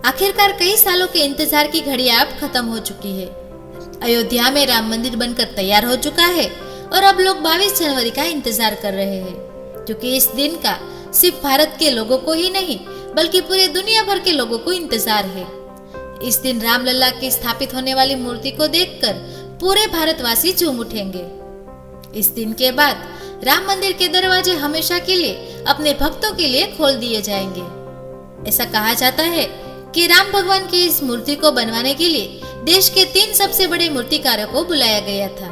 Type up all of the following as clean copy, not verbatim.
आखिरकार कई सालों के इंतजार की घड़ी अब खत्म हो चुकी है। अयोध्या में राम मंदिर बनकर तैयार हो चुका है और अब लोग 22 जनवरी का इंतजार कर रहे हैं, क्योंकि इस दिन का सिर्फ भारत के लोगों को ही नहीं बल्कि पूरे दुनिया भर के लोगों को इंतजार है। इस दिन रामलला की स्थापित होने वाली मूर्ति को देखकर पूरे भारतवासी झूम उठेंगे। इस दिन के बाद राम मंदिर के दरवाजे हमेशा के लिए अपने भक्तों के लिए खोल दिए जाएंगे। ऐसा कहा जाता है कि राम भगवान की इस मूर्ति को बनवाने के लिए देश के 3 सबसे बड़े मूर्तिकारों को बुलाया गया था,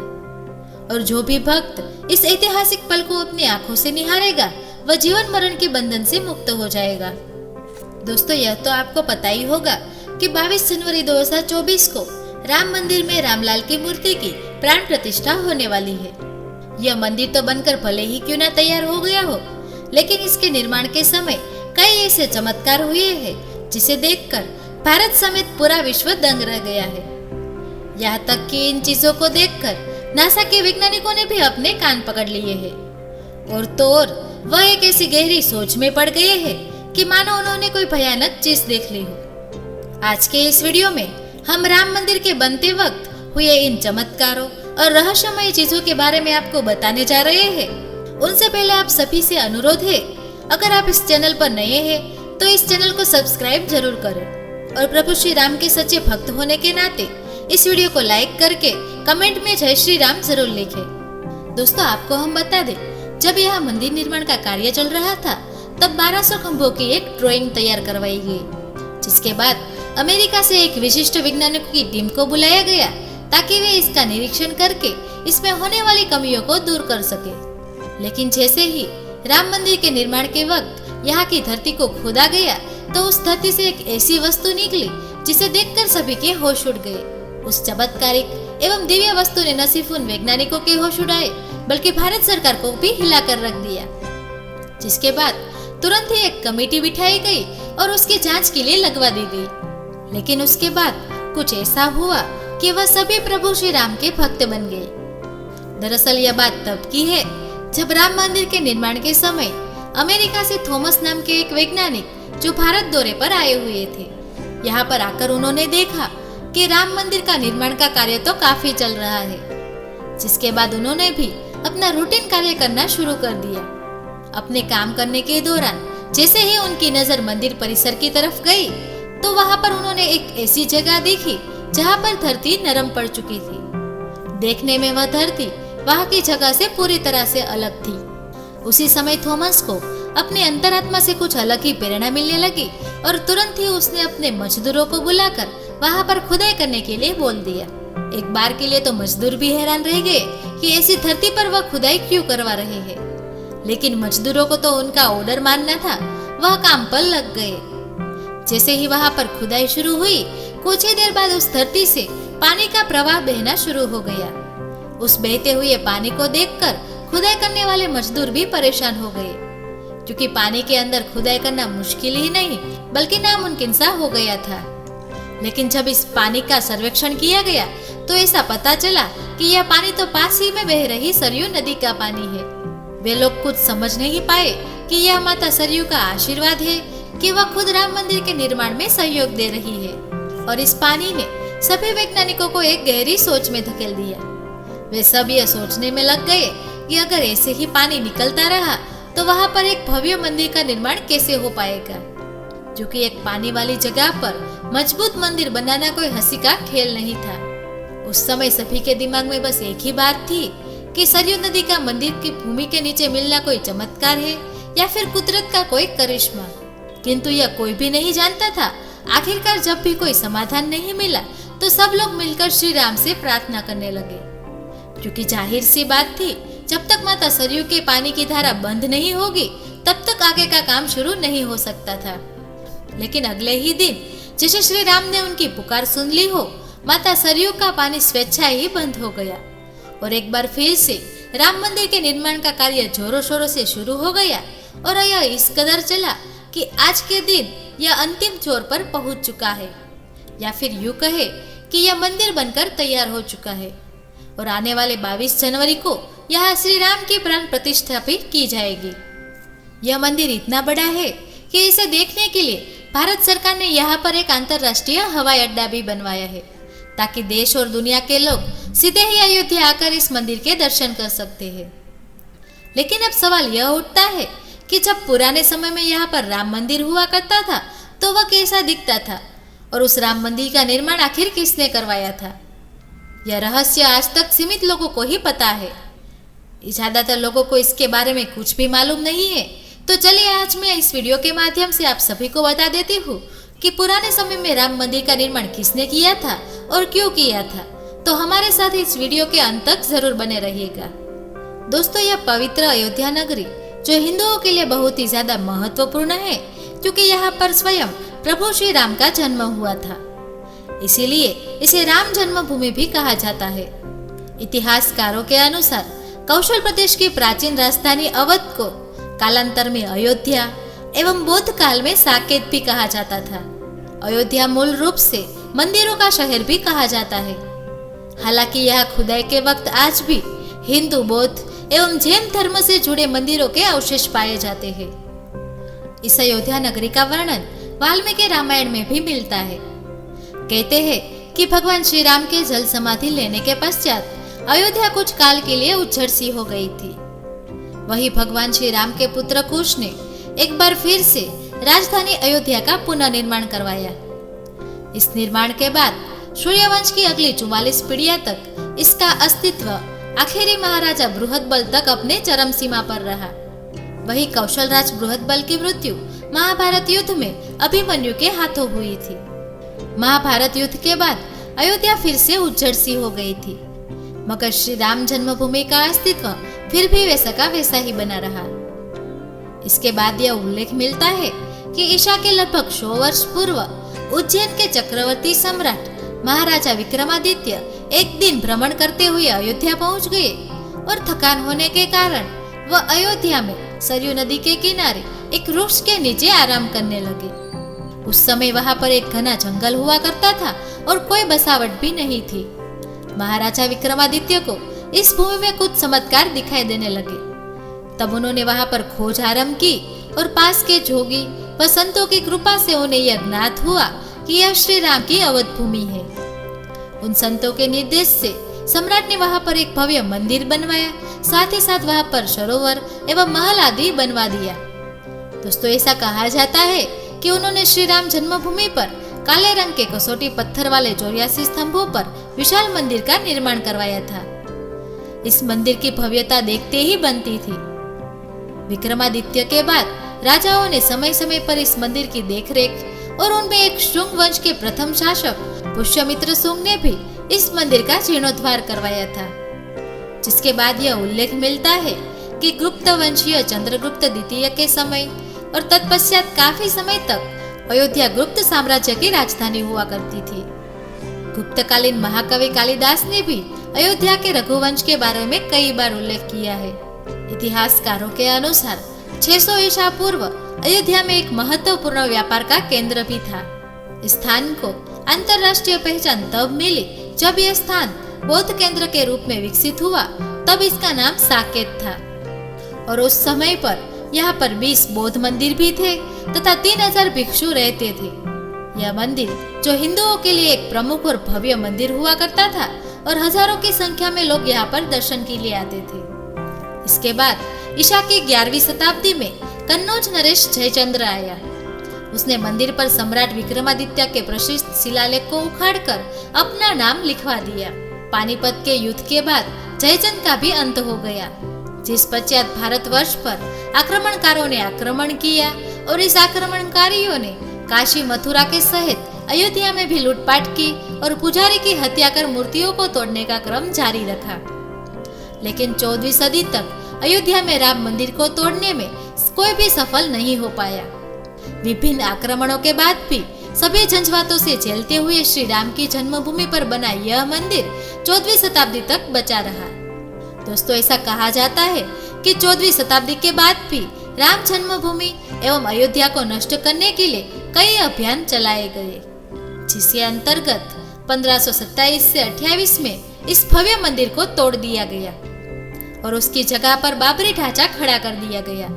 और जो भी भक्त इस ऐतिहासिक पल को अपनी आंखों से निहारेगा वह जीवन मरण के बंधन से मुक्त हो जाएगा। दोस्तों, यह तो आपको पता ही होगा कि 22 जनवरी 2024 को राम मंदिर में रामलाल की मूर्ति की प्राण प्रतिष्ठा होने वाली है। यह मंदिर तो बनकर भले ही क्यों न तैयार हो गया हो, लेकिन इसके निर्माण के समय कई ऐसे चमत्कार हुए हैं जिसे देखकर भारत समेत पूरा विश्व दंग रह गया है। यहाँ तक कि इन चीजों को देखकर नासा के वैज्ञानिकों ने भी अपने कान पकड़ लिए हैं, और तो और वह एक ऐसी गहरी सोच में पड़ गए हैं कि मानो उन्होंने कोई भयानक चीज देख ली हो। आज के इस वीडियो में हम राम मंदिर के बनते वक्त हुए इन चमत्कारों और रहस्यमय चीजों के बारे में आपको बताने जा रहे हैं। उनसे पहले आप सभी से अनुरोध है, अगर आप इस चैनल पर नए हैं तो इस चैनल को सब्सक्राइब जरूर करें, और प्रभु श्री राम के सच्चे भक्त होने के नाते इस वीडियो को लाइक करके कमेंट में जय श्री राम जरूर लिखें। दोस्तों, आपको हम बता दें, जब यह मंदिर निर्माण का कार्य चल रहा था तब 1200 खंभों की एक ड्राइंग तैयार करवाई गई, जिसके बाद अमेरिका से एक विशिष्ट वैज्ञानिकों की टीम को बुलाया गया ताकि वे इसका निरीक्षण करके इसमें होने वाली कमियों को दूर कर सके। लेकिन जैसे ही राम मंदिर के निर्माण के वक्त यहाँ की धरती को खोदा गया तो उस धरती से एक ऐसी वस्तु निकली जिसे देखकर सभी के होश उड़ गए। उस चमत्कारिक एवं दिव्य वस्तु ने न सिर्फ उन वैज्ञानिकों के होश उड़ाए बल्कि भारत सरकार को भी हिलाकर रख दिया, जिसके बाद तुरंत ही एक कमेटी बिठाई गई और उसकी जांच के लिए लगवा दी गई। लेकिन उसके बाद कुछ ऐसा हुआ कि वह सभी प्रभु श्री राम के भक्त बन गए। दरअसल यह बात तब की है जब राम मंदिर के निर्माण के समय अमेरिका से थॉमस नाम के एक वैज्ञानिक जो भारत दौरे पर आए हुए थे, यहाँ पर आकर उन्होंने देखा कि राम मंदिर का निर्माण का कार्य तो काफी चल रहा है, जिसके बाद उन्होंने भी अपना रूटीन कार्य करना शुरू कर दिया। अपने काम करने के दौरान जैसे ही उनकी नजर मंदिर परिसर की तरफ गई तो वहाँ पर उन्होंने एक ऐसी जगह देखी जहाँ पर धरती नरम पड़ चुकी थी। देखने में वह धरती वहाँ की जगह से पूरी तरह से अलग थी। उसी समय थॉमस को अपने अंतरात्मा से कुछ अलग ही प्रेरणा मिलने लगी और तुरंत ही उसने अपने मजदूरों को बुलाकर वहाँ पर खुदाई करने के लिए बोल दिया। एक बार के लिए तो मजदूर भी हैरान रह गए कि ऐसी धरती पर वह खुदाई क्यों करवा रहे हैं, लेकिन मजदूरों को तो उनका ऑर्डर मानना था। वह काम पर लग गए। जैसे ही वहाँ पर खुदाई शुरू हुई, कुछ ही देर बाद उस धरती से पानी का प्रवाह बहना शुरू हो गया। उस बहते हुए पानी को देखकर खुदाई करने वाले मजदूर भी परेशान हो गए, क्योंकि पानी के अंदर खुदाई करना मुश्किल ही नहीं बल्कि नामुमकिन सा हो गया था। लेकिन जब इस पानी का सर्वेक्षण किया गया तो ऐसा पता चला कि यह पानी तो पास ही में बह रही सरयू नदी का पानी है। वे लोग कुछ समझ नहीं पाए कि यह माता सरयू का आशीर्वाद है कि वह खुद राम मंदिर के निर्माण में सहयोग दे रही है, और इस पानी ने सभी वैज्ञानिकों को एक गहरी सोच में धकेल दिया। वे सब यह सोचने में लग गए कि अगर ऐसे ही पानी निकलता रहा तो वहाँ पर एक भव्य मंदिर का निर्माण कैसे हो पाएगा, क्योंकि एक पानी वाली जगह पर मजबूत मंदिर बनाना कोई हंसी का खेल नहीं था। उस समय सभी के दिमाग में बस एक ही बात थी कि सरयू नदी का मंदिर की भूमि के नीचे मिलना कोई चमत्कार है या फिर कुदरत का कोई करिश्मा। किंतु यह कोई भी नहीं जानता था। आखिरकार जब भी कोई समाधान नहीं मिला तो सब लोग मिलकर श्री राम से प्रार्थना करने लगे, क्योंकि जाहिर सी बात थी, जब तक माता सरयू के पानी की धारा बंद नहीं होगी तब तक आगे का काम शुरू नहीं हो सकता था। लेकिन अगले ही दिन जैसे श्री राम ने उनकी पुकार सुन ली हो, माता सरयू का पानी स्वेच्छा ही बंद हो गया, और एक बार फिर से राम मंदिर के निर्माण का कार्य जोरों शोरों से शुरू हो गया। और यह इस कदर चला कि आज के दिन यह अंतिम छोर पर पहुंच चुका है, या फिर यूं कहे कि यह मंदिर बनकर तैयार हो चुका है, और आने वाले 22 जनवरी को यहाँ श्री राम की प्राण प्रतिष्ठा भी की जाएगी। यह मंदिर इतना बड़ा है कि इसे देखने के लिए भारत सरकार ने यहाँ पर एक अंतर्राष्ट्रीय हवाई अड्डा भी बनवाया है ताकि देश और दुनिया के लोग सीधे ही अयोध्या आकर इस मंदिर के दर्शन कर सकते हैं। लेकिन अब सवाल यह उठता है कि जब पुराने समय में यहाँ पर राम मंदिर हुआ करता था तो वह कैसा दिखता था और उस राम मंदिर का निर्माण आखिर किसने करवाया था। यह रहस्य आज तक सीमित लोगों को ही पता है। ज्यादातर लोगों को इसके बारे में कुछ भी मालूम नहीं है। तो चलिए आज मैं इस वीडियो के माध्यम से आप सभी को बता देती हूँ कि पुराने समय में राम मंदिर का निर्माण किसने किया था और क्यों किया था। तो हमारे साथ इस वीडियो के अंत तक जरूर बने रहिएगा। दोस्तों, यह पवित्र अयोध्या नगरी जो हिंदुओं के लिए बहुत ही ज्यादा महत्वपूर्ण है क्योंकि यहाँ पर स्वयं प्रभु श्री राम का जन्म हुआ था, इसीलिए इसे राम जन्मभूमि भी कहा जाता है। इतिहासकारों के अनुसार कौशल प्रदेश की प्राचीन राजधानी अवध को कालांतर में अयोध्या एवं बौद्ध काल में साकेत भी कहा जाता था। अयोध्या मूल रूप से मंदिरों का शहर भी कहा जाता है। हालांकि यह खुदाई के वक्त आज भी हिंदू, बौद्ध एवं जैन धर्म से जुड़े मंदिरों के अवशेष पाए जाते हैं। इस अयोध्या नगरी का वर्णन वाल्मीकि रामायण में भी मिलता है। कहते हैं कि भगवान श्री राम के जल समाधि लेने के पश्चात अयोध्या कुछ काल के लिए उज्जड़ सी हो गई थी। वही भगवान श्री राम के पुत्र कुश ने एक बार फिर से राजधानी अयोध्या का पुनर्निर्माण करवाया। इस निर्माण के बाद सूर्यवंश की अगली 44 पीढ़ियां तक इसका अस्तित्व आखिरी महाराजा बृहदबल तक अपने चरम सीमा पर रहा। वही कौशलराज बृहदबल की मृत्यु महाभारत युद्ध में अभिमन्यु के हाथों हुई थी। महाभारत युद्ध के बाद अयोध्या फिर से उज्जड़ सी हो गई थी, मगर श्री राम जन्मभूमि का अस्तित्व फिर भी वैसा का वैसा ही बना रहा। इसके बाद यह उल्लेख मिलता है कि ईशा के लगभग 100 वर्ष पूर्व उज्जैन के चक्रवर्ती सम्राट महाराजा विक्रमादित्य एक दिन भ्रमण करते हुए अयोध्या पहुंच गए और थकान होने के कारण वह अयोध्या में सरयू नदी के किनारे एक वृक्ष के नीचे आराम करने लगे। उस समय वहां पर एक घना जंगल हुआ करता था और कोई बसावट भी नहीं थी। महाराजा विक्रमादित्य को इस भूमि में कुछ चमत्कार दिखाई देने लगे। तब उन्होंने वहां पर खोज आरंभ की और पास के जोगी व संतों की कृपा से उन्हें यह ज्ञात हुआ कि यह श्री राम की अवध भूमि है। उन संतों के निर्देश से सम्राट ने वहां पर एक भव्य मंदिर बनवाया, साथ ही साथ वहां पर सरोवर एवं महल आदि बनवा दिया। दोस्तों, ऐसा कहा जाता है कि उन्होंने श्री राम जन्मभूमि पर काले रंग के कसौटी पत्थर वाले 84 स्तंभों पर विशाल मंदिर का निर्माण करवाया था। इस मंदिर की भव्यता देखते ही बनती थी। विक्रमादित्य के बाद राजाओं ने समय समय पर इस मंदिर की देखरेख और उनमें एक शुंग वंश के प्रथम शासक पुष्यमित्र शुंग ने भी इस मंदिर का जीर्णोद्धार करवाया था। जिसके बाद यह उल्लेख मिलता है कि गुप्त वंशीय चंद्रगुप्त द्वितीय के समय और तत्पश्चात काफी समय तक अयोध्या गुप्त साम्राज्य की राजधानी हुआ करती थी। गुप्तकालीन महाकवि कालिदास ने भी अयोध्या के रघुवंश के बारे में कई बार उल्लेख किया है। इतिहासकारों के अनुसार 600 ईसा पूर्व अयोध्या में एक महत्वपूर्ण व्यापार का केंद्र भी था। इस स्थान को अंतरराष्ट्रीय पहचान तब मिली जब यह स्थान बौद्ध केंद्र के रूप में विकसित हुआ, तब इसका नाम साकेत था। और उस समय पर यहाँ पर 20 बौद्ध मंदिर भी थे तथा 3000 भिक्षु रहते थे। यह मंदिर जो हिंदुओं के लिए एक प्रमुख और भव्य मंदिर हुआ करता था और हजारों की संख्या में लोग यहाँ पर दर्शन के लिए आते थे। इसके बाद ईशा की 11वीं शताब्दी में कन्नौज नरेश जयचंद्र आया। उसने मंदिर पर सम्राट विक्रमादित्य के प्रसिद्ध शिलालेख को उखाड़कर अपना नाम लिखवा दिया। पानीपत के युद्ध के बाद जयचंद का भी अंत हो गया, जिस पश्चात भारतवर्ष पर आक्रमणकारों ने आक्रमण किया और इस आक्रमणकारियों ने काशी मथुरा के सहित अयोध्या में भी लूटपाट की और पुजारी की हत्या कर मूर्तियों को तोड़ने का क्रम जारी रखा। लेकिन 14वीं सदी तक अयोध्या में राम मंदिर को तोड़ने में कोई भी सफल नहीं हो पाया। विभिन्न आक्रमणों के बाद भी सभी झंझावातों से झेलते हुए श्री राम की जन्मभूमि पर बना यह मंदिर 14वीं शताब्दी तक बचा रहा। दोस्तों, ऐसा कहा जाता है कि 14वीं शताब्दी के बाद भी राम जन्मभूमि एवं अयोध्या को नष्ट करने के लिए कई अभियान चलाए गए, जिसके अंतर्गत 1527 से 28 में इस भव्य मंदिर को तोड़ दिया गया और उसकी जगह पर बाबरी ढांचा खड़ा कर दिया गया।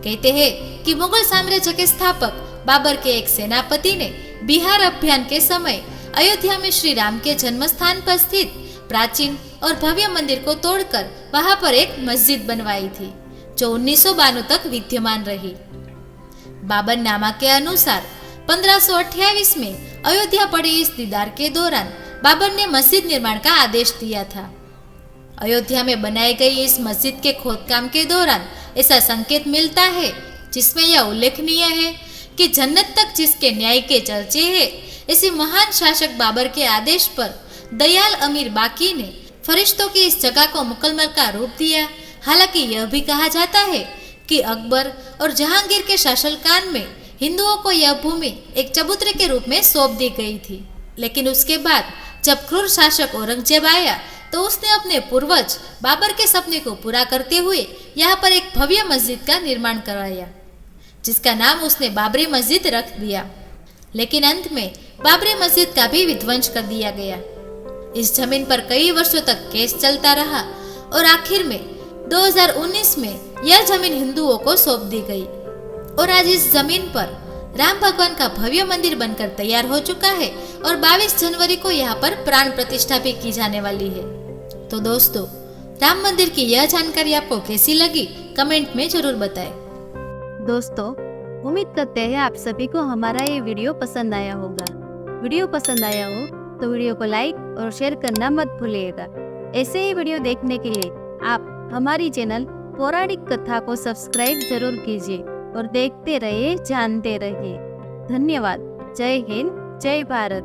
कहते हैं कि मुगल साम्राज्य के स्थापक बाबर के एक सेनापति ने बिहार अभियान के समय अयोध्या में श्री राम के जन्म स्थान पर स्थित प्राचीन और भव्य मंदिर को तोड़कर वहां पर एक मस्जिद बनवाई थी, जो 1992 तक विद्यमान रही। बाबर नामा के अनुसार 1528 में अयोध्या पड़ी इस दीदार के दौरान बाबर ने मस्जिद निर्माण का आदेश दिया था। अयोध्या में बनाई गई इस मस्जिद के खोदकाम के दौरान ऐसा संकेत मिलता है, जिसमें यह उल्लेखनीय है कि जन्नत तक जिसके न्याय के चर्चे हैं, ऐसी महान शासक बाबर के आदेश पर दयाल अमीर बाकी ने फरिश्तों की इस जगह को मुकम्मल का रूप दिया। हालांकि यह भी कहा जाता है कि अकबर और जहांगीर के शासनकाल में हिंदुओं को यह भूमि एक चबूतरे के रूप में सौंप दी गई थी, लेकिन उसके बाद जब क्रूर शासक औरंगजेब आया तो उसने अपने पूर्वज बाबर के सपने को पूरा करते हुए यहाँ पर एक भव्य मस्जिद का निर्माण करवाया, जिसका नाम उसने बाबरी मस्जिद रख दिया। लेकिन अंत में बाबरी मस्जिद का भी विध्वंस कर दिया गया। इस जमीन पर कई वर्षों तक केस चलता रहा और आखिर में 2019 में यह जमीन हिंदुओं को सौंप दी गई और आज इस जमीन पर राम भगवान का भव्य मंदिर बनकर तैयार हो चुका है और 22 जनवरी को यहाँ पर प्राण प्रतिष्ठा भी की जाने वाली है। तो दोस्तों, राम मंदिर की यह जानकारी आपको कैसी लगी, कमेंट में जरूर बताएं। दोस्तों, उम्मीद करते हैं आप सभी को हमारा ये वीडियो पसंद आया होगा। वीडियो पसंद आया हो तो वीडियो को लाइक और शेयर करना मत भूलिएगा। ऐसे ही वीडियो देखने के लिए आप हमारी चैनल पौराणिक कथा को सब्सक्राइब जरूर कीजिए और देखते रहिए, जानते रहिए। धन्यवाद। जय हिंद, जय भारत।